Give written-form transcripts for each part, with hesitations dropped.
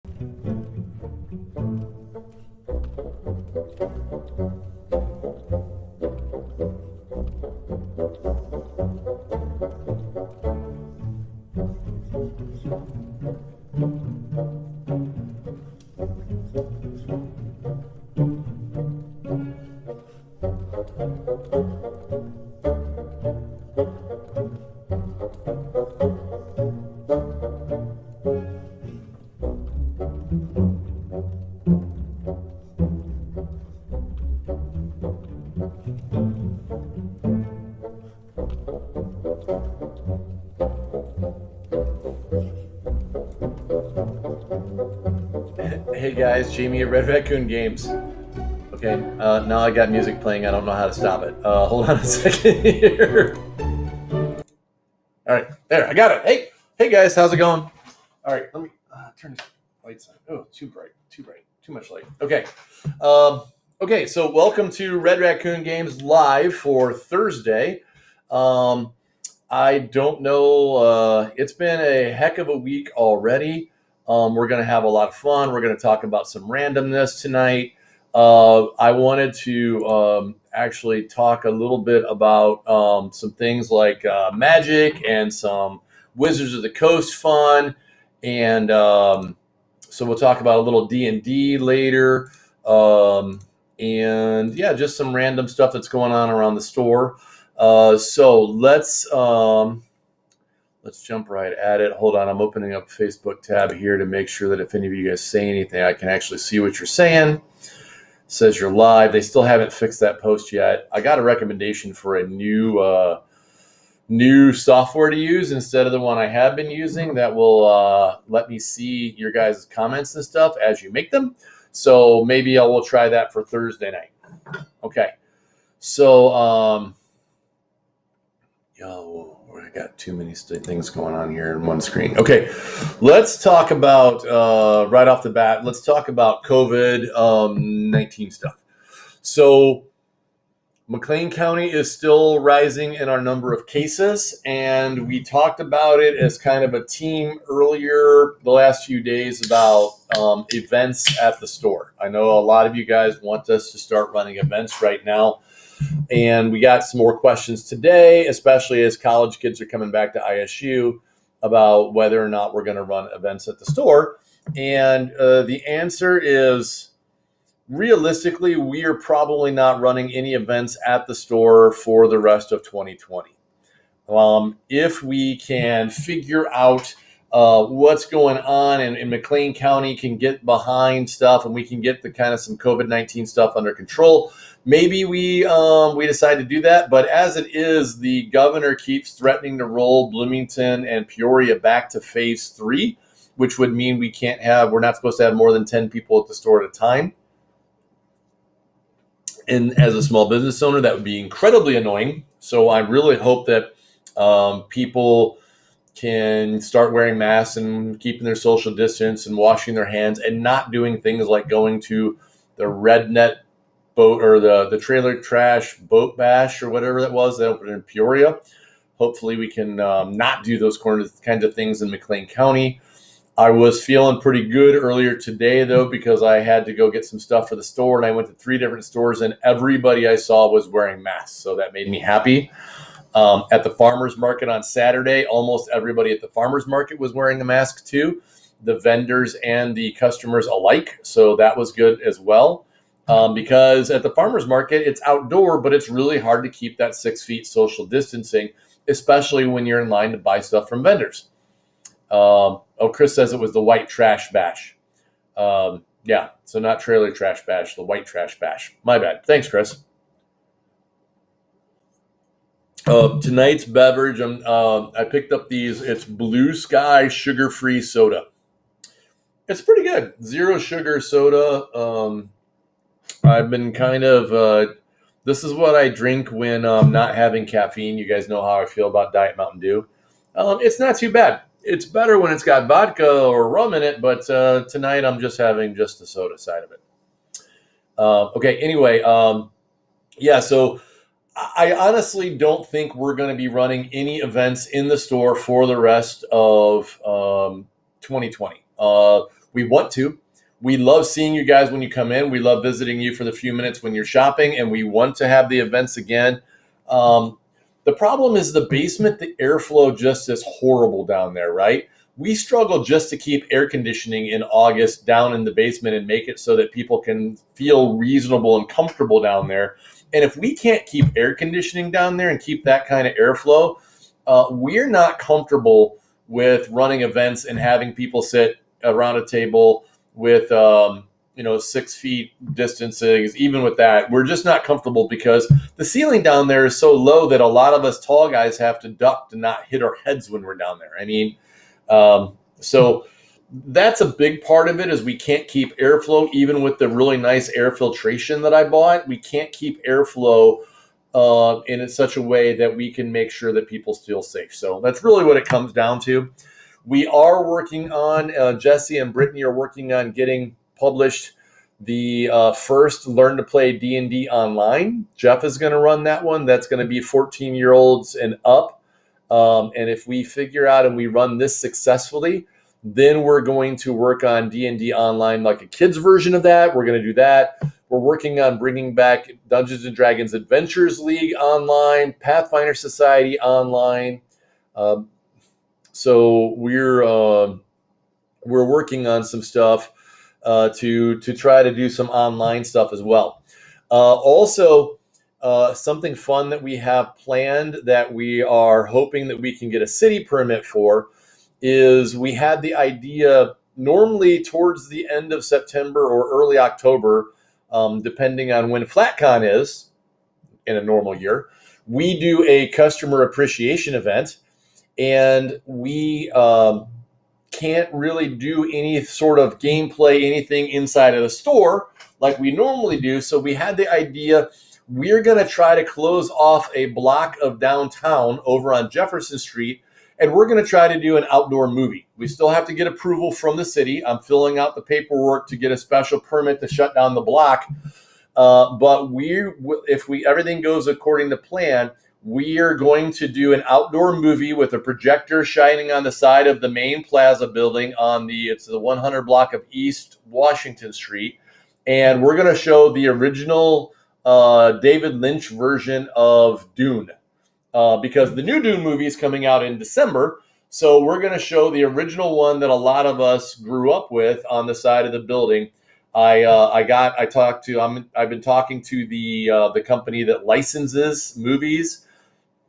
Hey guys, Jamie at Red Raccoon Games. Okay, now I got music playing. I don't know how to stop it. Hold on a second here. All right, there, I got it. Hey guys, how's it going? All right, let me turn the lights on. Oh, too bright, too much light. Okay, okay. So welcome to Red Raccoon Games live for Thursday. I don't know. It's been a heck of a week already. We're going to have a lot of fun. We're going to talk about some randomness tonight. I wanted to actually talk a little bit about some things like Magic and some Wizards of the Coast fun. And so we'll talk about a little D&D later. And yeah, just some random stuff that's going on around the store. So let's jump right at it. Hold on, I'm opening up Facebook tab here to make sure that if any of you guys say anything, I can actually see what you're saying. It says you're live. They still haven't fixed that post yet. I got a recommendation for a new software to use instead of the one I have been using that will let me see your guys' comments and stuff as you make them. So maybe I will try that for Thursday night. Okay. So I got too many things going on here in one screen. Okay, let's talk about right off the bat. Let's talk about COVID-19 stuff. So McLean County is still rising in our number of cases, and we talked about it as kind of a team earlier the last few days about events at the store. I know a lot of you guys want us to start running events right now. And we got some more questions today, especially as college kids are coming back to ISU about whether or not we're going to run events at the store. And the answer is, realistically, we are probably not running any events at the store for the rest of 2020. If we can figure out what's going on and McLean County can get behind stuff and we can get the kind of some COVID-19 stuff under control, maybe we decide to do that. But as it is, the governor keeps threatening to roll Bloomington and Peoria back to phase 3, which would mean we're not supposed to have more than 10 people at the store at a time. And as a small business owner, that would be incredibly annoying. So I really hope that people can start wearing masks and keeping their social distance and washing their hands and not doing things like going to the Rednet boat or the trailer trash boat bash or whatever that was that opened in Peoria. Hopefully we can not do those kinds of things in McLean County. I was feeling pretty good earlier today, though, because I had to go get some stuff for the store, and I went to 3 different stores, and everybody I saw was wearing masks, so that made me happy. At the farmer's market on Saturday, almost everybody at the farmer's market was wearing a mask too, the vendors and the customers alike, so that was good as well. Because at the farmer's market, it's outdoor, but it's really hard to keep that 6 feet social distancing, especially when you're in line to buy stuff from vendors. Chris says it was the white trash bash. Yeah, so not trailer trash bash, the white trash bash. My bad. Thanks, Chris. Tonight's beverage, I picked up these. It's Blue Sky sugar-free soda. It's pretty good. 0 sugar soda. I've been kind of, this is what I drink when not having caffeine. You guys know how I feel about Diet Mountain Dew. It's not too bad. It's better when it's got vodka or rum in it, but tonight I'm just having just the soda side of it. Okay, anyway, yeah, so I honestly don't think we're going to be running any events in the store for the rest of 2020. We want to. We love seeing you guys when you come in. We love visiting you for the few minutes when you're shopping, and we want to have the events again. The problem is the basement, the airflow just is horrible down there, right? We struggle just to keep air conditioning in August down in the basement and make it so that people can feel reasonable and comfortable down there. And if we can't keep air conditioning down there and keep that kind of airflow, we're not comfortable with running events and having people sit around a table with 6 feet distancing. Even with that, we're just not comfortable because the ceiling down there is so low that a lot of us tall guys have to duck to not hit our heads when we're down there. I mean, so that's a big part of it, is we can't keep airflow. Even with the really nice air filtration that I bought, we can't keep airflow in such a way that we can make sure that people feel safe. So that's really what it comes down to. We are working on, Jesse and Brittany are working on getting published the first Learn to Play D&D online. Jeff is going to run that one. That's going to be 14-year-olds and up. And if we figure out and we run this successfully, then we're going to work on D&D online, like a kid's version of that. We're going to do that. We're working on bringing back Dungeons & Dragons Adventures League online, Pathfinder Society online. So we're working on some stuff to try to do some online stuff as well. Also, something fun that we have planned that we are hoping that we can get a city permit for is we had the idea normally towards the end of September or early October, depending on when FlatCon is in a normal year, we do a customer appreciation event. And we can't really do any sort of gameplay, anything inside of the store like we normally do. So we had the idea, we're going to try to close off a block of downtown over on Jefferson Street, and we're going to try to do an outdoor movie. We still have to get approval from the city. I'm filling out the paperwork to get a special permit to shut down the block. But if everything goes according to plan, we are going to do an outdoor movie with a projector shining on the side of the main plaza building it's the 100 block of East Washington Street. And we're going to show the original David Lynch version of Dune because the new Dune movie is coming out in December. So we're going to show the original one that a lot of us grew up with on the side of the building. I've been talking to the company that licenses movies.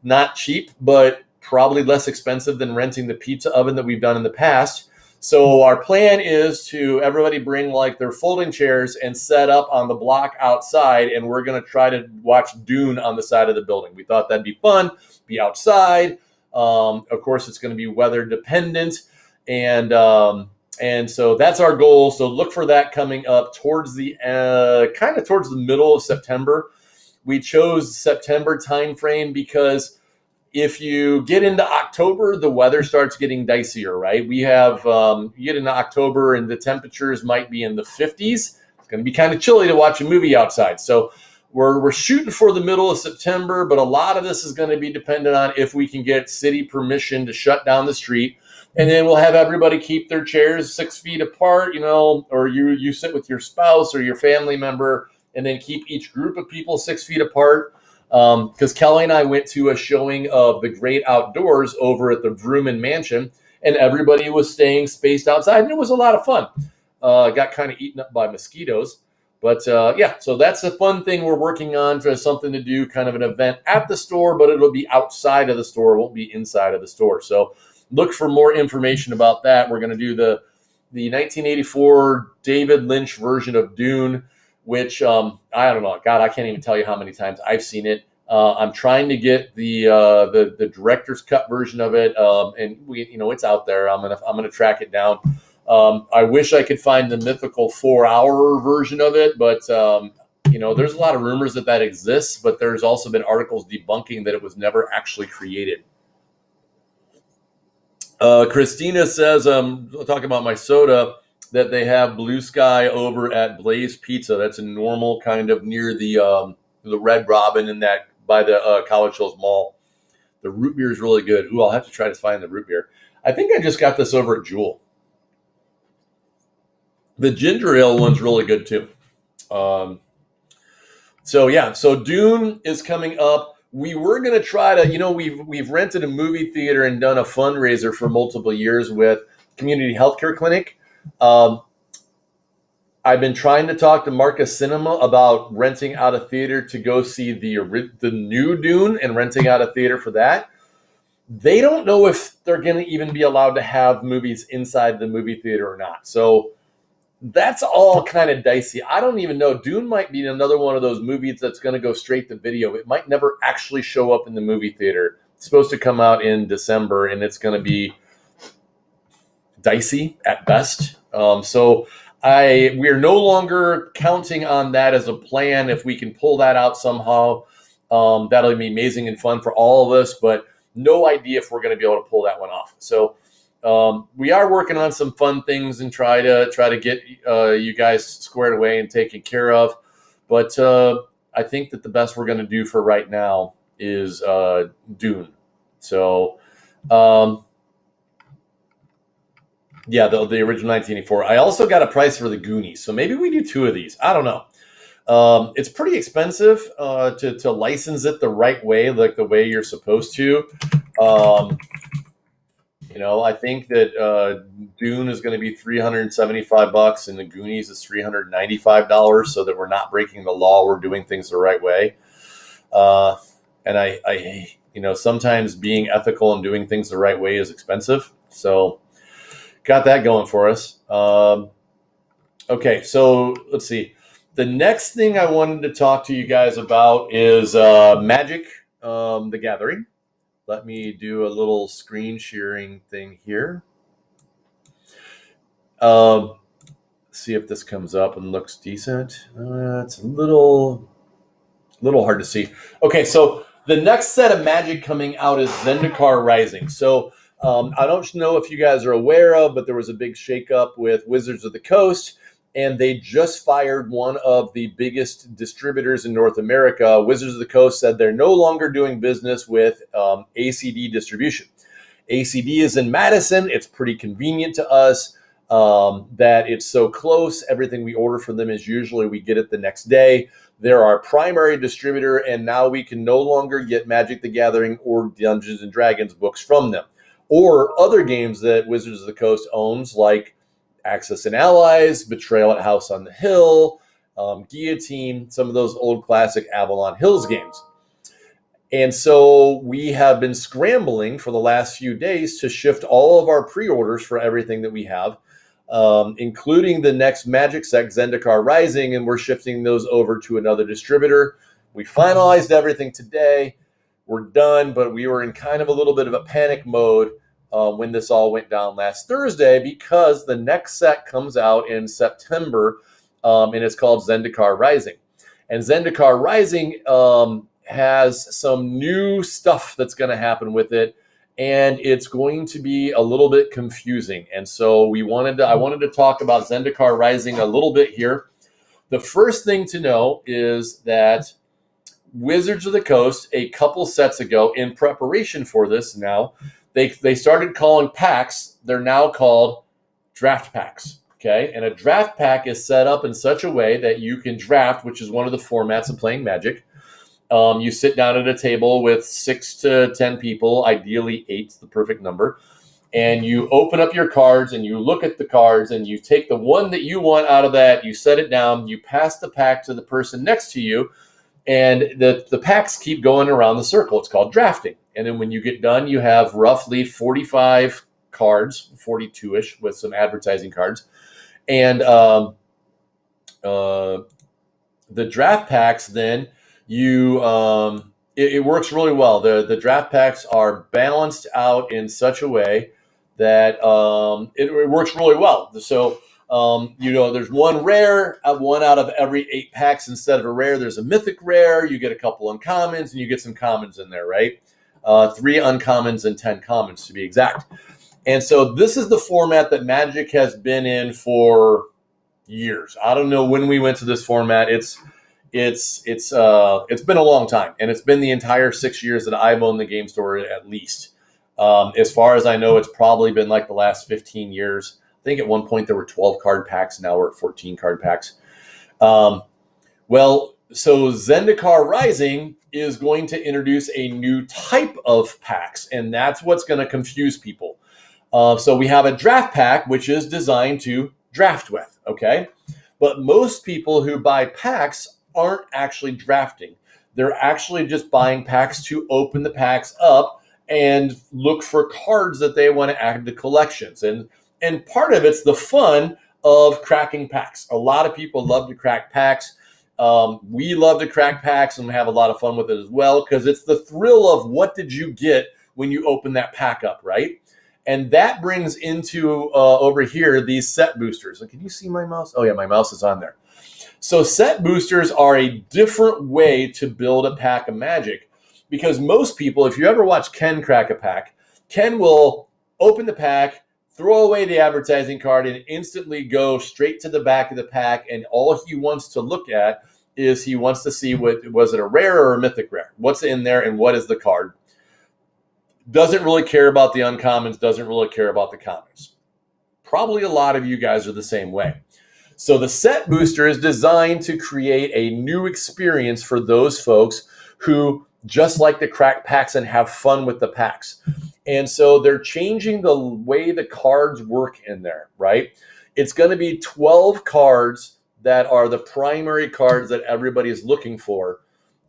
Not cheap, but probably less expensive than renting the pizza oven that we've done in the past. So our plan is to everybody bring like their folding chairs and set up on the block outside, and we're going to try to watch Dune on the side of the building. We thought that'd be fun, be outside. Of course, it's going to be weather dependent, and so that's our goal. So look for that coming up towards the middle of September. We chose September timeframe because if you get into October, the weather starts getting dicier, right? We have, you get into October and the temperatures might be in the 50s. It's going to be kind of chilly to watch a movie outside. So we're shooting for the middle of September, but a lot of this is going to be dependent on if we can get city permission to shut down the street. And then we'll have everybody keep their chairs 6 feet apart, or you sit with your spouse or your family member, and then keep each group of people 6 feet apart. Because Kelly and I went to a showing of The Great Outdoors over at the Vrooman Mansion, and everybody was staying spaced outside, and it was a lot of fun. Got kind of eaten up by mosquitoes. But so that's a fun thing we're working on for something to do, kind of an event at the store, but it'll be outside of the store. It won't be inside of the store. So look for more information about that. We're going to do the 1984 David Lynch version of Dune, which I don't know. God, I can't even tell you how many times I've seen it. I'm trying to get the director's cut version of it, and it's out there. I'm gonna track it down. I wish I could find the mythical 4-hour version of it, but there's a lot of rumors that exists. But there's also been articles debunking that it was never actually created. Christina says, talking about my soda, that they have Blue Sky over at Blaze Pizza. That's a normal kind of near the Red Robin and that by the College Hills Mall. The root beer is really good. Ooh, I'll have to try to find the root beer. I think I just got this over at Jewel. The ginger ale one's really good too. So Dune is coming up. We were going to try to, we've rented a movie theater and done a fundraiser for multiple years with Community Healthcare Clinic. I've been trying to talk to Marcus Cinema about renting out a theater to go see the new Dune and renting out a theater for that. They don't know if they're going to even be allowed to have movies inside the movie theater or not. So that's all kind of dicey. I don't even know. Dune might be another one of those movies that's going to go straight to video. It might never actually show up in the movie theater. It's supposed to come out in December, and it's going to be dicey at best. We're no longer counting on that as a plan. If we can pull that out somehow, that'll be amazing and fun for all of us, but no idea if we're going to be able to pull that one off. So we are working on some fun things and try to get you guys squared away and taken care of. But I think that the best we're going to do for right now is Dune. So, yeah, the original 1984. I also got a price for the Goonies, so maybe we do two of these. I don't know. It's pretty expensive to license it the right way, like the way you're supposed to. I think that Dune is going to be $375 and the Goonies is $395, so that we're not breaking the law. We're doing things the right way. And I sometimes being ethical and doing things the right way is expensive. So got that going for us. Okay, so let's see. The next thing I wanted to talk to you guys about is Magic, the Gathering. Let me do a little screen sharing thing here. See if this comes up and looks decent. It's a little hard to see. Okay, so the next set of Magic coming out is Zendikar Rising. So I don't know if you guys are aware of, but there was a big shakeup with Wizards of the Coast, and they just fired one of the biggest distributors in North America. Wizards of the Coast said they're no longer doing business with ACD distribution. ACD is in Madison. It's pretty convenient to us that it's so close. Everything we order from them is usually we get it the next day. They're our primary distributor, and now we can no longer get Magic the Gathering or Dungeons and Dragons books from them, or other games that Wizards of the Coast owns, like Axis and Allies, Betrayal at House on the Hill, Guillotine, some of those old classic Avalon Hills games. And so we have been scrambling for the last few days to shift all of our pre-orders for everything that we have, including the next Magic set, Zendikar Rising, and we're shifting those over to another distributor. We finalized everything today. We're done, but we were in kind of a little bit of a panic mode when this all went down last Thursday, because the next set comes out in September, and it's called Zendikar Rising. And Zendikar Rising has some new stuff that's going to happen with it, and it's going to be a little bit confusing. And so I wanted to talk about Zendikar Rising a little bit here. The first thing to know is that Wizards of the Coast, a couple sets ago, in preparation for this now, they started calling packs. They're now called draft packs. Okay, and a draft pack is set up in such a way that you can draft, which is one of the formats of playing Magic. You sit down at a table with 6 to 10 people, ideally 8's the perfect number, and you open up your cards and you look at the cards and you take the one that you want out of that, you set it down, you pass the pack to the person next to you, and the packs keep going around the circle. It's called drafting. And then when you get done, you have roughly 45 cards, 42-ish with some advertising cards. And the draft packs, then it works really well. The draft packs are balanced out in such a way that it works really well. So there's one rare, one out of every 8 packs. Instead of a rare, there's a mythic rare. You get a couple uncommons, and you get some commons in there, right? 3 uncommons and 10 commons to be exact. And so this is the format that Magic has been in for years. I don't know when we went to this format. It's been a long time, and it's been the entire 6 years that I've owned the game store at least. As far as I know, it's probably been like the last 15 years. think at one point there were 12 card packs. Now we're at 14 card packs. Well, so Zendikar Rising is going to introduce a new type of packs, and that's what's going to confuse people. So we have a draft pack, which is designed to draft with, okay? But most people who buy packs aren't actually drafting. They're actually just buying packs to open the packs up and look for cards that they want to add to collections. And part of it's the fun of cracking packs. A lot of people love to crack packs. We love to crack packs and have a lot of fun with it as well, because it's the thrill of what did you get when you open that pack up, right? And that brings into over here these set boosters. Can you see my mouse? Oh yeah, my mouse is on there. So set boosters are a different way to build a pack of Magic, because most people, if you ever watch Ken crack a pack, Ken will open the pack, throw away the advertising card, and instantly go straight to the back of the pack. And all he wants to look at is he wants to see was it a rare or a mythic rare? What's in there and what is the card? Doesn't really care about the uncommons, doesn't really care about the commons. Probably a lot of you guys are the same way. So the set booster is designed to create a new experience for those folks who just like to crack packs and have fun with the packs. And so they're changing the way the cards work in there, right? It's going to be 12 cards that are the primary cards that everybody is looking for,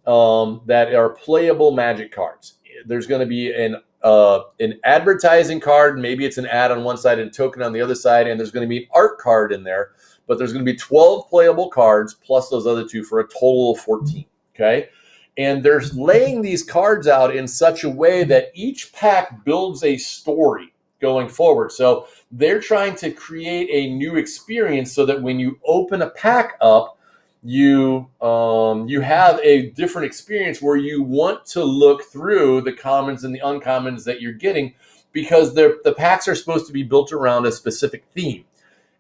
that are playable Magic cards. There's going to be an advertising card. Maybe it's an ad on one side and a token on the other side, and there's going to be an art card in there. But there's going to be 12 playable cards plus those other two for a total of 14, okay? And they're laying these cards out in such a way that each pack builds a story going forward. So they're trying to create a new experience so that when you open a pack up, you have a different experience where you want to look through the commons and the uncommons that you're getting, because the packs are supposed to be built around a specific theme.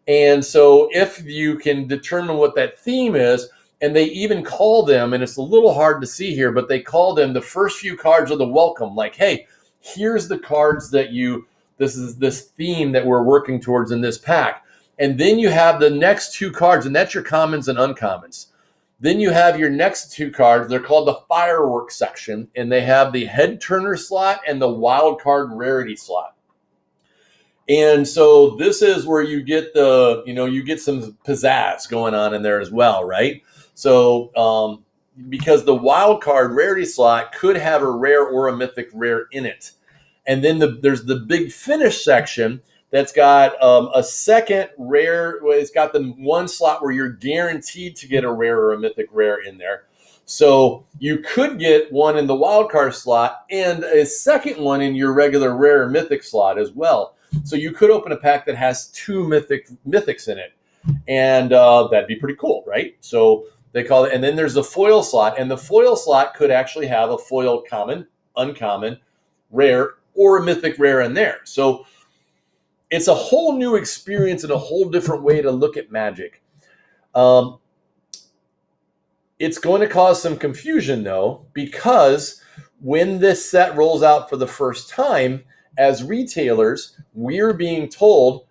And so if you can determine what that theme is, and they even call them, and it's a little hard to see here, but they call them the first few cards of the welcome. Like, hey, here's the cards that this is this theme that we're working towards in this pack. And then you have the next two cards, and that's your commons and uncommons. Then you have your next two cards. They're called the fireworks section, and they have the head turner slot and the wild card rarity slot. And so this is where you get you get some pizzazz going on in there as well, right? So because the wild card rarity slot could have a rare or a mythic rare in it. And then there's the big finish section that's got a second rare. It's got the one slot where you're guaranteed to get a rare or a mythic rare in there. So you could get one in the wild card slot and a second one in your regular rare or mythic slot as well. So you could open a pack that has two mythics in it, and that'd be pretty cool, right? So they call it, and then there's the foil slot, and the foil slot could actually have a foil common, uncommon, rare, or a mythic rare in there. So it's a whole new experience and a whole different way to look at Magic. It's going to cause some confusion, though, because when this set rolls out for the first time, as retailers, we're being told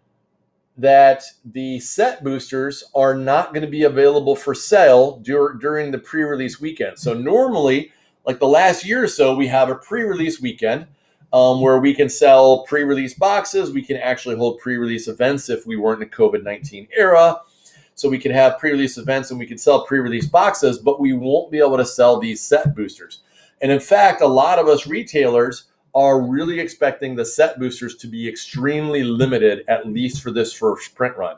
that the set boosters are not going to be available for sale during the pre-release weekend. So normally, like the last year or so, we have a pre-release weekend where we can sell pre-release boxes. We can actually hold pre-release events if we weren't in a COVID-19 era. So we can have pre-release events and we can sell pre-release boxes, but we won't be able to sell these set boosters. And in fact, a lot of us retailers are really expecting the set boosters to be extremely limited, at least for this first print run.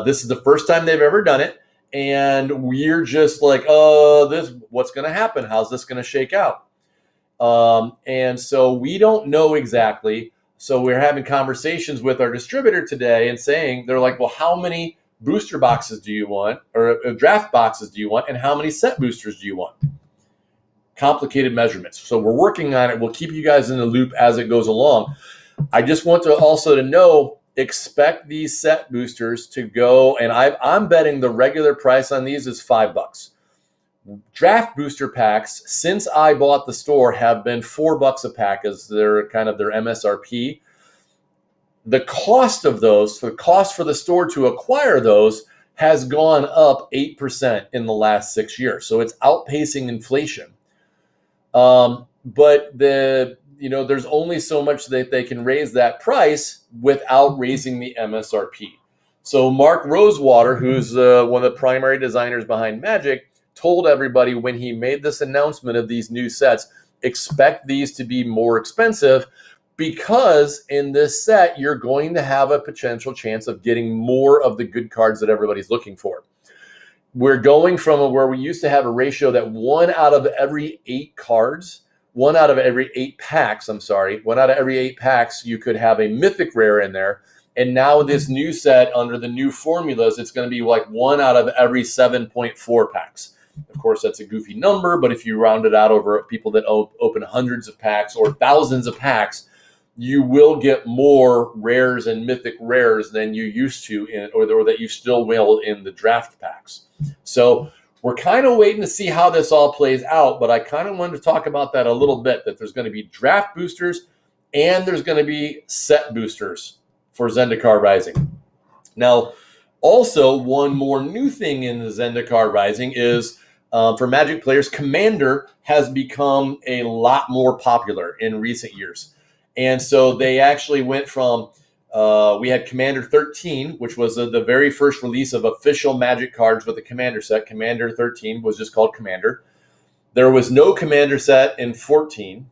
This is the first time they've ever done it, and we're just like, what's going to happen? How's this going to shake out? And so we don't know exactly. So we're having conversations with our distributor today and saying, they're like, well, how many booster boxes do you want, or draft boxes do you want, and how many set boosters do you want? Complicated measurements. So we're working on it. We'll keep you guys in the loop as it goes along. I just want to also to know, expect these set boosters to go, and I'm betting the regular price on these is $5. Draft booster packs, since I bought the store, have been $4 a pack as their kind of their MSRP. the cost of those, the cost for the store to acquire those, has gone up 8% in the last 6 years. So it's outpacing inflation. But there's only so much that they can raise that price without raising the MSRP. So Mark Rosewater, who's one of the primary designers behind Magic, told everybody when he made this announcement of these new sets, expect these to be more expensive, because in this set, you're going to have a potential chance of getting more of the good cards that everybody's looking for. We're going from where we used to have a ratio that one out of every 8 packs, you could have a mythic rare in there. And now this new set, under the new formulas, it's going to be like 1 out of every 7.4 packs. Of course, that's a goofy number, but if you round it out over people that open hundreds of packs or thousands of packs, you will get more rares and mythic rares than you used to, or that you still will in the draft packs. So we're kind of waiting to see how this all plays out, but I kind of wanted to talk about that a little bit, that there's going to be draft boosters and there's going to be set boosters for Zendikar Rising. Now, also, one more new thing in the Zendikar Rising is, for Magic players, Commander has become a lot more popular in recent years. And so they actually went from, we had Commander 13, which was the very first release of official Magic cards with the Commander set. Commander 13 was just called Commander. There was no Commander set in 14.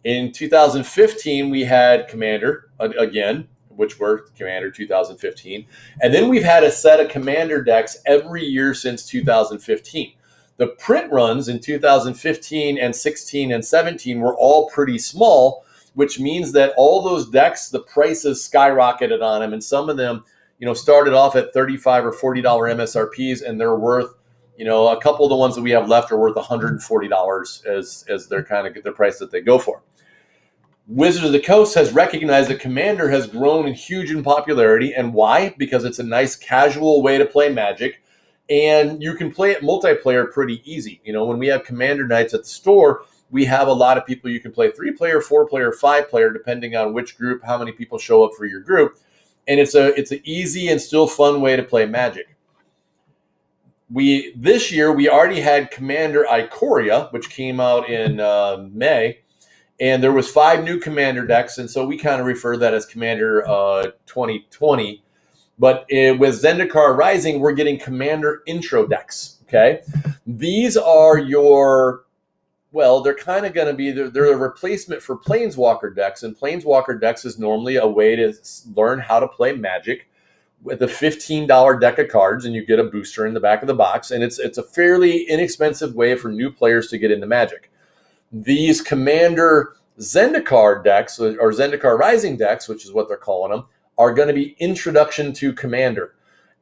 In 2015, we had Commander again, which were Commander 2015. And then we've had a set of Commander decks every year since 2015. The print runs in 2015 and 16 and 17 were all pretty small, which means that all those decks, the prices skyrocketed on them. And some of them, started off at $35 or $40 MSRPs, and they're worth, a couple of the ones that we have left are worth $140 as their kind of their price that they go for. Wizards of the Coast has recognized that Commander has grown huge in popularity. And why? Because it's a nice casual way to play Magic. And you can play it multiplayer pretty easy. When we have Commander nights at the store, we have a lot of people. You can play 3-player, 4-player, 5-player, depending on which group, how many people show up for your group. And it's an easy and still fun way to play Magic. This year, we already had Commander Ikoria, which came out in May. And there was 5 new Commander decks. And so we kind of refer that as Commander 2020. But with Zendikar Rising, we're getting Commander intro decks, okay? These are they're kind of going to be, they're a replacement for Planeswalker decks. And Planeswalker decks is normally a way to learn how to play Magic with a $15 deck of cards, and you get a booster in the back of the box. And it's a fairly inexpensive way for new players to get into Magic. These Commander Zendikar decks, or Zendikar Rising decks, which is what they're calling them, are going to be introduction to Commander.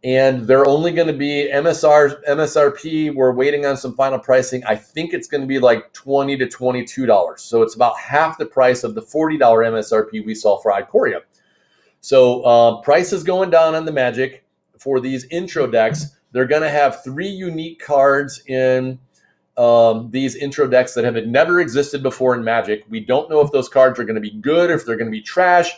And they're only going to be MSRP. We're waiting on some final pricing. I think it's going to be like $20 to $22. So it's about half the price of the $40 MSRP we saw for Ikoria. So price is going down on the Magic for these intro decks. They're going to have 3 unique cards in these intro decks that have never existed before in Magic. We don't know if those cards are going to be good or if they're going to be trash.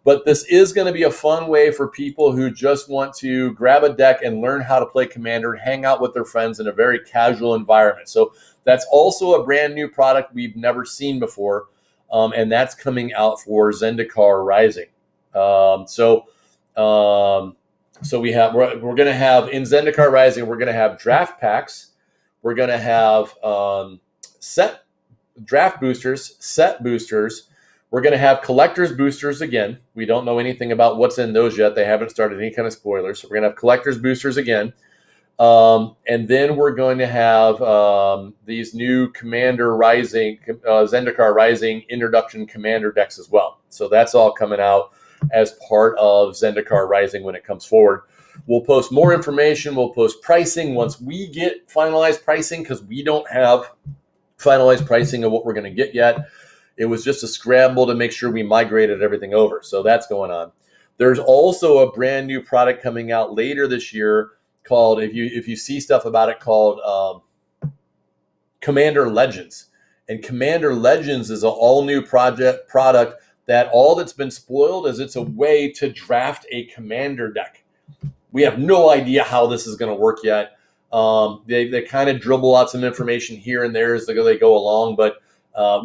But this is going to be a fun way for people who just want to grab a deck and learn how to play Commander and hang out with their friends in a very casual environment. So that's also a brand new product we've never seen before, and that's coming out for Zendikar Rising. So we're going to have in Zendikar Rising, we're going to have draft packs, we're going to have set draft boosters, set boosters. We're going to have collector's boosters again. We don't know anything about what's in those yet. They haven't started any kind of spoilers. So we're going to have collector's boosters again. And then we're going to have these new Commander Rising, Zendikar Rising introduction Commander decks as well. So that's all coming out as part of Zendikar Rising when it comes forward. We'll post more information. We'll post pricing once we get finalized pricing, because we don't have finalized pricing of what we're going to get yet. It was just a scramble to make sure we migrated everything over. So that's going on. There's also a brand new product coming out later this year called, if you see stuff about it, called Commander Legends. And Commander Legends is an all-new product that all that's been spoiled is it's a way to draft a commander deck. We have no idea how this is going to work yet. They kind of dribble out some information here and there as they go along, but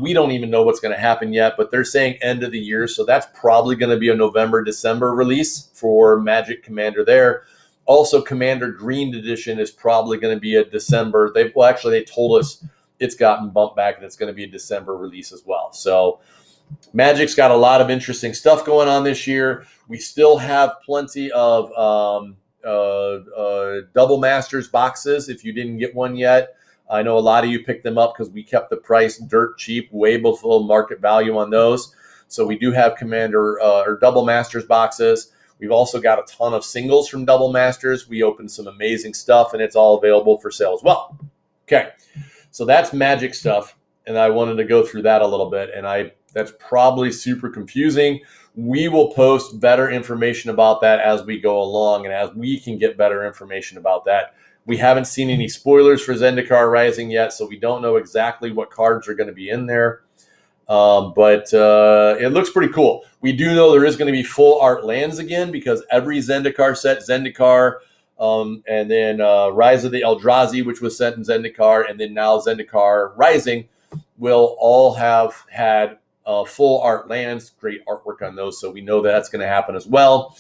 we don't even know what's going to happen yet. But they're saying end of the year, so that's probably going to be a November, December release for Magic Commander there. Also, Commander Green Edition is probably going to be a December. They told us it's gotten bumped back and it's going to be a December release as well. So Magic's got a lot of interesting stuff going on this year. We still have plenty of Double Masters boxes if you didn't get one yet. I know a lot of you picked them up because we kept the price dirt cheap, way below market value on those. So we do have Commander or Double Masters boxes. We've also got a ton of singles from Double Masters. We opened some amazing stuff, and it's all available for sale as well. Okay, so that's Magic stuff, and I wanted to go through that a little bit, and that's probably super confusing. We will post better information about that as we go along and as we can get better information about that. We haven't seen any spoilers for Zendikar Rising yet, so we don't know exactly what cards are going to be in there. But it looks pretty cool. We do know there is going to be full art lands again because every Zendikar set, Zendikar, and then Rise of the Eldrazi, which was set in Zendikar, and then now Zendikar Rising will all have had full art lands, great artwork on those. So we know that's going to happen as well.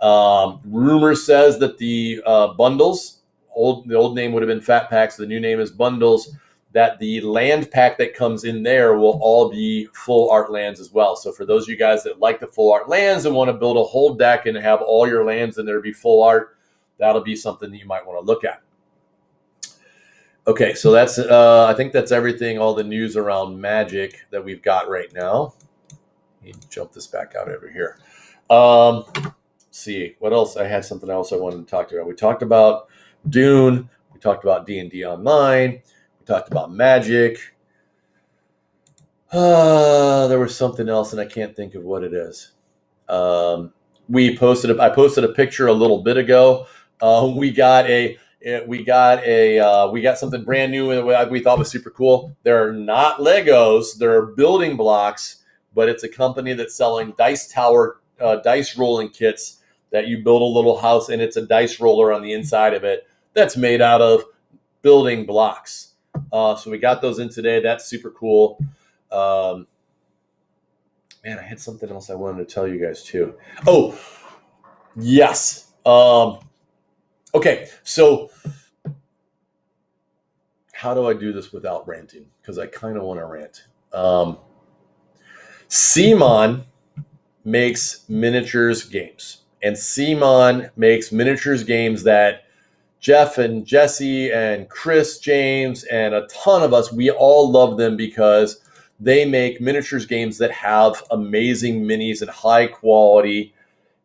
Rumor says that the bundles, the old name would have been Fat Packs, the new name is bundles, that the land pack that comes in there will all be full art lands as well. So for those of you guys that like the full art lands and want to build a whole deck and have all your lands in there be full art, that'll be something that you might want to look at. Okay, so that's I think that's everything, all the news around Magic that we've got right now. Let me jump this back out over here. Let's see, what else? I had something else I wanted to talk about. We talked about Dune. We talked about D&D Online. We talked about Magic. There was something else, and I can't think of what it is. I posted a picture a little bit ago. We got something brand new that we thought was super cool. They're not Legos; they're building blocks, but it's a company that's selling dice rolling kits that you build a little house, and it's a dice roller on the inside of it that's made out of building blocks. So we got those in today. That's super cool. Man, I had something else I wanted to tell you guys too. Oh, yes. Okay, so how do I do this without ranting? Because I kind of want to rant. CMON makes miniatures games, and CMON makes miniatures games that Jeff and Jesse and Chris James and a ton of us, we all love them because they make miniatures games that have amazing minis and high quality,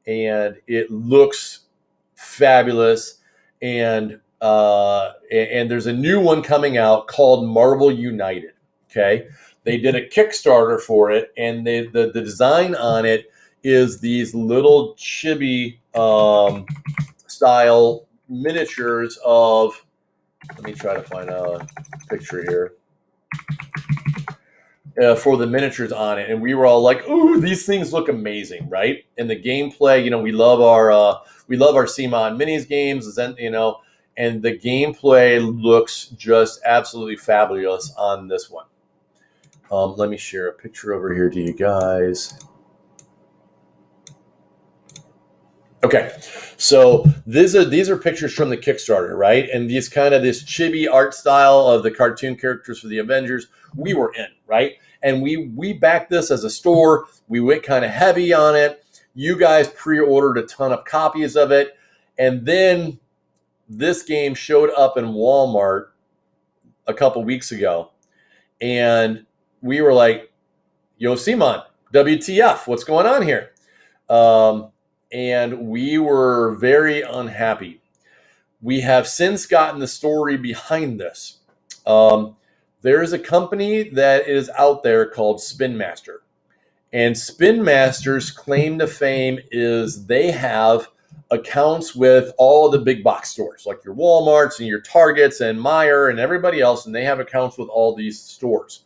and it looks fabulous. And there's a new one coming out called Marvel United. Okay, they did a Kickstarter for it, and the design on it is these little chibi style miniatures of, let me try to find a picture here for the miniatures on it, and we were all like, "Ooh, these things look amazing!" Right? And the gameplay, we love our CMON minis games, and the gameplay looks just absolutely fabulous on this one. Let me share a picture over here to you guys. Okay, so these are pictures from the Kickstarter, right? And this chibi art style of the cartoon characters for the Avengers, we were in, right? And we backed this as a store. We went kind of heavy on it. You guys pre-ordered a ton of copies of it. And then this game showed up in Walmart a couple weeks ago. And we were like, yo, CMON, WTF, what's going on here? And we were very unhappy. We have since gotten the story behind this. There is a company that is out there called Spin Master. And Spin Master's claim to fame is they have accounts with all the big box stores, like your Walmarts and your Targets and Meijer and everybody else, and they have accounts with all these stores.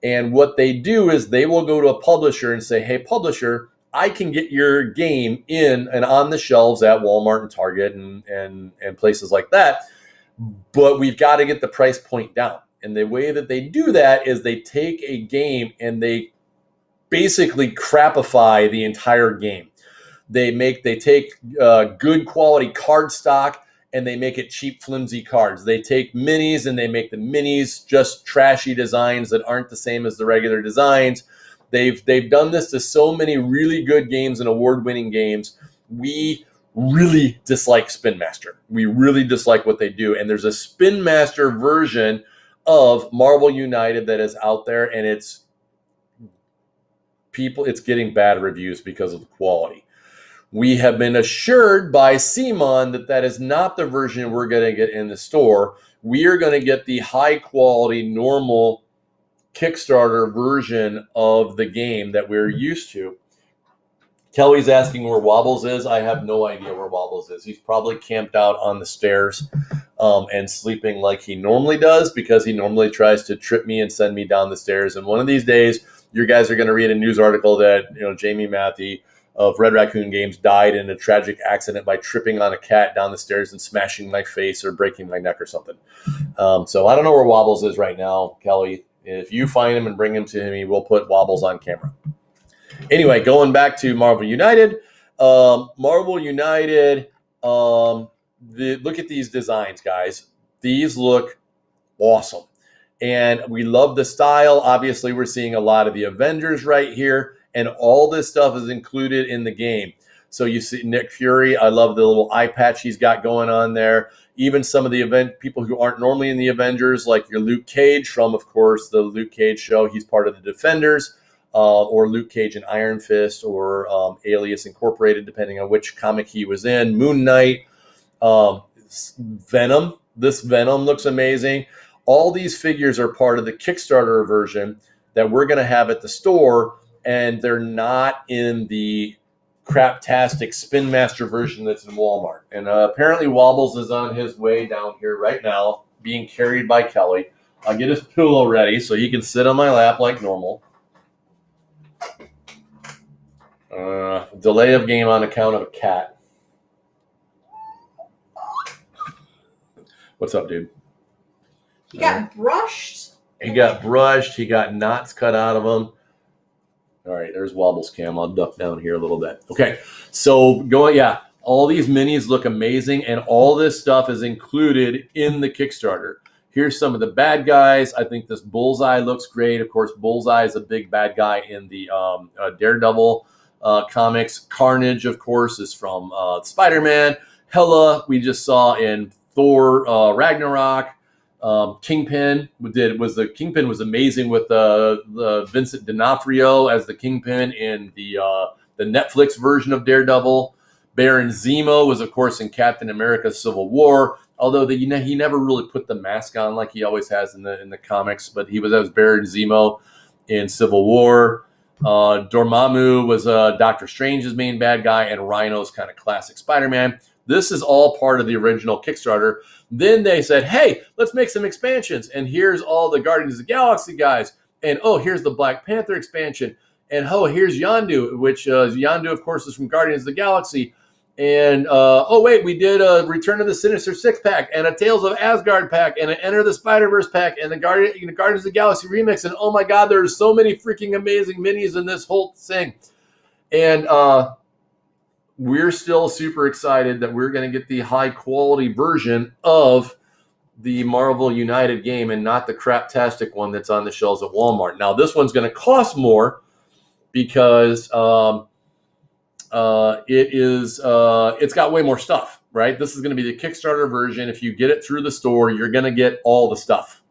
And what they do is they will go to a publisher and say, hey, publisher, I can get your game in and on the shelves at Walmart and Target and places like that, but we've got to get the price point down. And the way that they do that is they take a game and they basically crapify the entire game. They take good quality card stock and they make it cheap, flimsy cards. They take minis and they make the minis just trashy designs that aren't the same as the regular designs. They've done this to so many really good games and award-winning games. We really dislike Spin Master. We really dislike what they do. And there's a Spin Master version of Marvel United that is out there, and it's getting bad reviews because of the quality. We have been assured by CMON that that is not the version we're going to get in the store. We are going to get the high quality, normal Kickstarter version of the game that we're used to. Kelly's asking where Wobbles is. I have no idea where Wobbles is. He's probably camped out on the stairs and sleeping like he normally does, because he normally tries to trip me and send me down the stairs. And one of these days, you guys are going to read a news article that Jamie Matthew of Red Raccoon Games died in a tragic accident by tripping on a cat down the stairs and smashing my face or breaking my neck or something. So I don't know where Wobbles is right now, Kelly. If you find him and bring him to me, we'll put Wobbles on camera. Anyway, going back to Marvel United. Marvel United, look at these designs, guys. These look awesome. And we love the style. Obviously, we're seeing a lot of the Avengers right here. And all this stuff is included in the game. So you see Nick Fury. I love the little eye patch he's got going on there. Even some of the people who aren't normally in the Avengers, like your Luke Cage from, of course, the Luke Cage show. He's part of the Defenders, or Luke Cage and Iron Fist, or Alias Incorporated, depending on which comic he was in. Moon Knight, Venom. This Venom looks amazing. All these figures are part of the Kickstarter version that we're going to have at the store, and they're not in the craptastic Spin Master version that's in Walmart. And apparently Wobbles is on his way down here right now, being carried by Kelly. I'll get his pillow ready so he can sit on my lap like normal. Delay of game on account of a cat. What's up, dude? He got brushed. He got brushed. He got knots cut out of him. All right, there's Wobbles Cam. I'll duck down here a little bit. Okay, so all these minis look amazing, and all this stuff is included in the Kickstarter. Here's some of the bad guys. I think this Bullseye looks great. Of course, Bullseye is a big bad guy in the Daredevil comics. Carnage, of course, is from Spider-Man. Hela, we just saw in Thor Ragnarok. Kingpin was amazing with the Vincent D'Onofrio as the Kingpin in the Netflix version of Daredevil. Baron Zemo was, of course, in Captain America: Civil War. Although he never really put the mask on like he always has in the comics, but that was Baron Zemo in Civil War. Dormammu was Doctor Strange's main bad guy, and Rhino's kind of classic Spider-Man. This is all part of the original Kickstarter. Then they said, hey, let's make some expansions. And here's all the Guardians of the Galaxy guys. And, here's the Black Panther expansion. And, here's Yondu, which Yondu, of course, is from Guardians of the Galaxy. And, we did a Return of the Sinister Six pack and a Tales of Asgard pack and an Enter the Spider-Verse pack and the Guardians of the Galaxy remix. And, oh, my God, there's so many freaking amazing minis in this whole thing. And we're still super excited that we're going to get the high-quality version of the Marvel United game and not the craptastic one that's on the shelves at Walmart. Now, this one's going to cost more because it's got way more stuff, right? This is going to be the Kickstarter version. If you get it through the store, you're going to get all the stuff.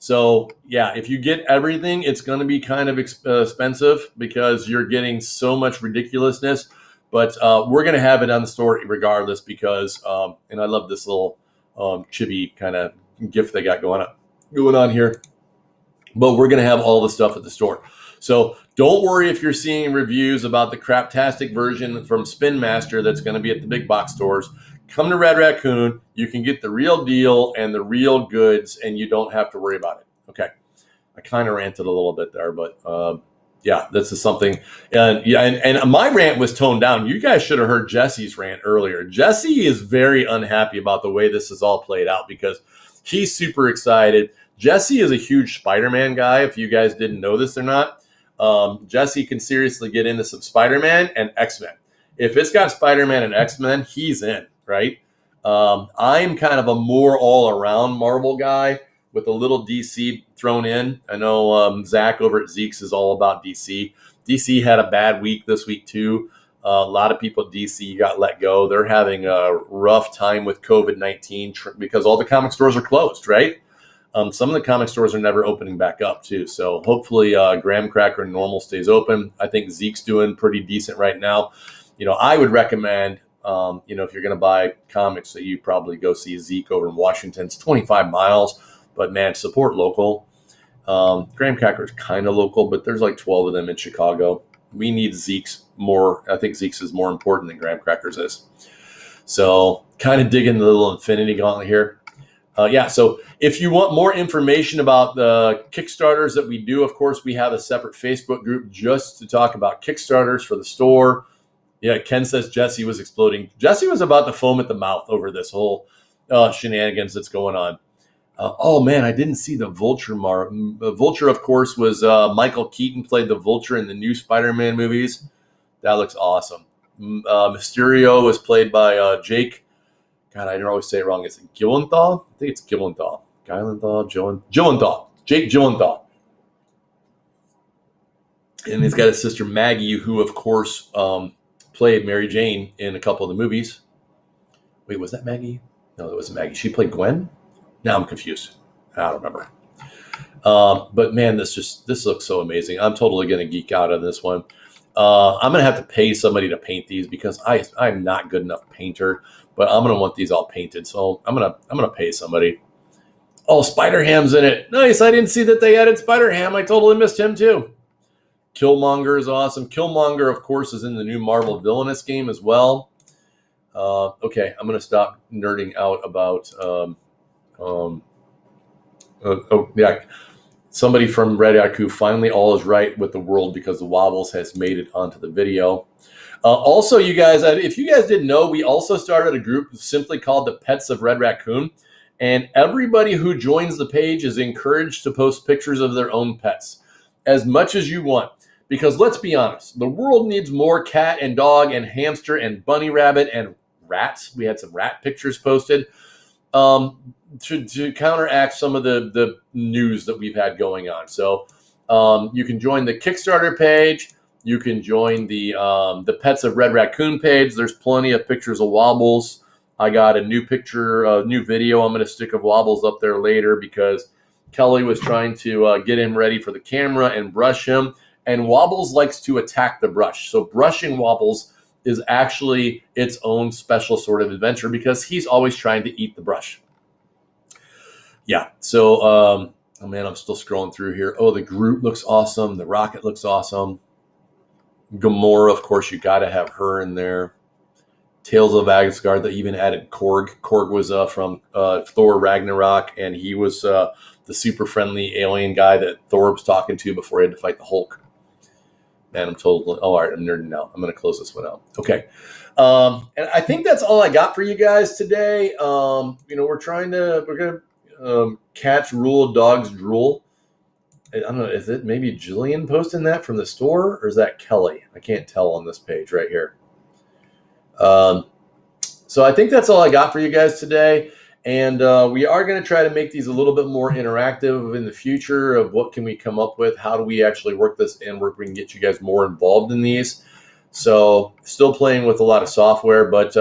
If you get everything, it's going to be kind of expensive because you're getting so much ridiculousness. But we're going to have it on the store regardless because, and I love this little chibi kind of gift they got going on here. But we're going to have all the stuff at the store. So don't worry if you're seeing reviews about the craptastic version from Spin Master that's going to be at the big box stores. Come to Red Raccoon. You can get the real deal and the real goods, and you don't have to worry about it. Okay. I kind of ranted a little bit there, but yeah, this is something. And my rant was toned down. You guys should have heard Jesse's rant earlier. Jesse is very unhappy about the way this is all played out because he's super excited. Jesse is a huge Spider-Man guy. If you guys didn't know this or not, Jesse can seriously get into some Spider-Man and X-Men. If it's got Spider-Man and X-Men, he's in, right? I'm kind of a more all-around Marvel guy with a little DC thrown in. I know Zach over at Zeke's is all about DC. DC had a bad week this week too. A lot of people at DC got let go. They're having a rough time with COVID-19 because all the comic stores are closed, right? Some of the comic stores are never opening back up too. So hopefully Graham Cracker Normal stays open. I think Zeke's doing pretty decent right now. I would recommend, if you're going to buy comics, that you probably go see Zeke over in Washington. It's 25 miles, but man, support local. Graham Cracker is kind of local, but there's like 12 of them in Chicago. We need Zeke's more. I think Zeke's is more important than Graham Cracker's is. So kind of digging the little infinity gauntlet here. So if you want more information about the Kickstarters that we do, of course, we have a separate Facebook group just to talk about Kickstarters for the store. Yeah, Ken says Jesse was exploding. Jesse was about to foam at the mouth over this whole shenanigans that's going on. Oh, man, I didn't see the Vulture. Vulture, of course, was Michael Keaton played the Vulture in the new Spider-Man movies. That looks awesome. Mysterio was played by Jake. God, I don't always say it wrong. Is it Gyllenhaal? I think it's Gyllenhaal. Gyllenhaal. Jake Gyllenhaal. And he's got his sister Maggie, who, of course, played Mary Jane in a couple of the movies. Wait, was that Maggie? No, that wasn't Maggie. She played Gwen? Now I'm confused. I don't remember. But man, this looks so amazing. I'm totally going to geek out on this one. I'm going to have to pay somebody to paint these because I'm not good enough painter, but I'm going to want these all painted. So I'm going to pay somebody. Oh, Spider-Ham's in it. Nice. I didn't see that they added Spider-Ham. I totally missed him too. Killmonger is awesome. Killmonger, of course, is in the new Marvel Villainous game as well. Okay, I'm going to stop nerding out about. Somebody from Red Raccoon, finally all is right with the world because the Wobbles has made it onto the video. Also, you guys, if you guys didn't know, we also started a group simply called the Pets of Red Raccoon. And everybody who joins the page is encouraged to post pictures of their own pets as much as you want. Because let's be honest, the world needs more cat and dog and hamster and bunny rabbit and rats. We had some rat pictures posted to counteract some of the news that we've had going on. So you can join the Kickstarter page. You can join the Pets of Red Raccoon page. There's plenty of pictures of Wobbles. I got a new picture, a new video I'm going to stick of Wobbles up there later because Kelly was trying to get him ready for the camera and brush him. And Wobbles likes to attack the brush. So brushing Wobbles is actually its own special sort of adventure because he's always trying to eat the brush. Yeah, so, oh man, I'm still scrolling through here. Oh, the Groot looks awesome. The Rocket looks awesome. Gamora, of course, you got to have her in there. Tales of Asgard, they even added Korg. Korg was from Thor Ragnarok, and he was the super friendly alien guy that Thor was talking to before he had to fight the Hulk. Man, I'm totally, all right, I'm nerding out. I'm going to close this one out. Okay. And I think that's all I got for you guys today. We're going to cats rule, dogs drool. I don't know, is it maybe Jillian posting that from the store, or is that Kelly? I can't tell on this page right here. So I think that's all I got for you guys today. And we are going to try to make these a little bit more interactive in the future of what can we come up with? How do we actually work this in where we can get you guys more involved in these? So still playing with a lot of software, but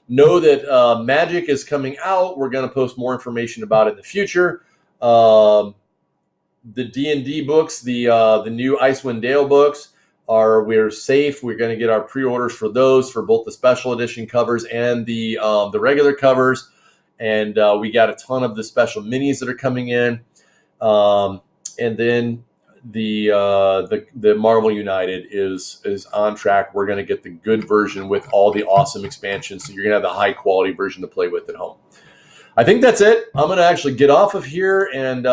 know that Magic is coming out. We're going to post more information about it in the future. The D&D books, the new Icewind Dale books, we're safe. We're going to get our pre-orders for those for both the special edition covers and the regular covers. And we got a ton of the special minis that are coming in. And then the Marvel United is on track. We're going to get the good version with all the awesome expansions. So you're going to have the high quality version to play with at home. I think that's it. I'm going to actually get off of here and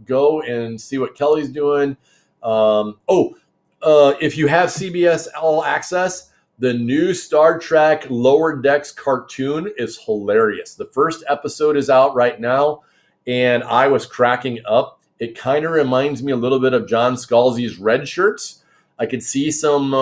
go and see what Kelly's doing. If you have CBS All Access, the new Star Trek Lower Decks cartoon is hilarious. The first episode is out right now, and I was cracking up. It kind of reminds me a little bit of John Scalzi's Red Shirts. I could see some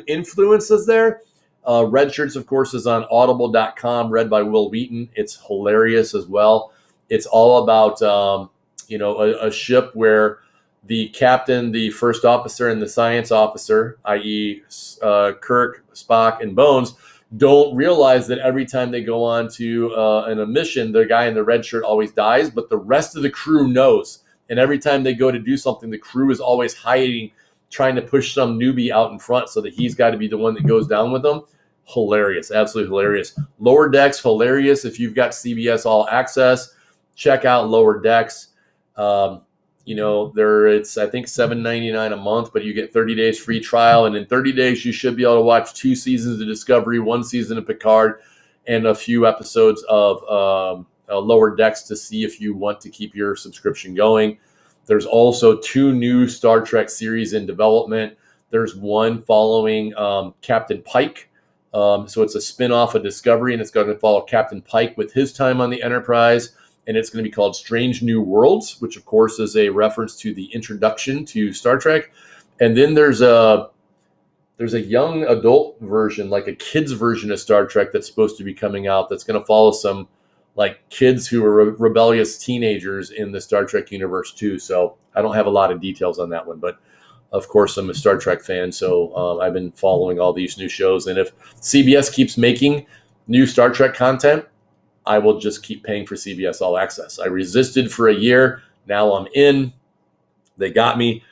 influences there. Red Shirts, of course, is on audible.com, read by Will Wheaton. It's hilarious as well. It's all about, a ship where the captain, the first officer, and the science officer, i.e. Kirk, Spock, and Bones, don't realize that every time they go on to a mission, the guy in the red shirt always dies, but the rest of the crew knows. And every time they go to do something, the crew is always hiding, trying to push some newbie out in front so that he's got to be the one that goes down with them. Hilarious. Absolutely hilarious. Lower Decks, hilarious. If you've got CBS All Access, check out Lower Decks. It's I think $7.99 a month, but you get 30 days free trial. And in 30 days, you should be able to watch 2 seasons of Discovery, 1 season of Picard, and a few episodes of Lower Decks to see if you want to keep your subscription going. There's also 2 new Star Trek series in development. There's one following Captain Pike. So it's a spin-off of Discovery, and it's going to follow Captain Pike with his time on the Enterprise. And it's going to be called Strange New Worlds, which, of course, is a reference to the introduction to Star Trek. And then there's a young adult version, like a kid's version of Star Trek that's supposed to be coming out that's going to follow some like kids who are rebellious teenagers in the Star Trek universe too. So I don't have a lot of details on that one, but of course I'm a Star Trek fan. So I've been following all these new shows. And if CBS keeps making new Star Trek content, I will just keep paying for CBS All Access. I resisted for a year. Now I'm in. They got me.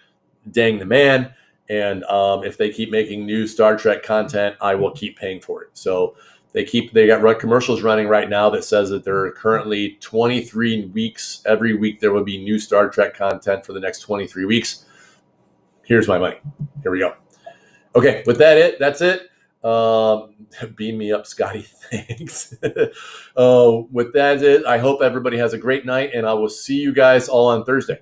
Dang the man. And if they keep making new Star Trek content, I will keep paying for it. So they got commercials running right now that says that there are currently 23 weeks. Every week there will be new Star Trek content for the next 23 weeks. Here's my money. Here we go. Okay, that's it. Beam me up, Scotty. Thanks. With that, I hope everybody has a great night, and I will see you guys all on Thursday.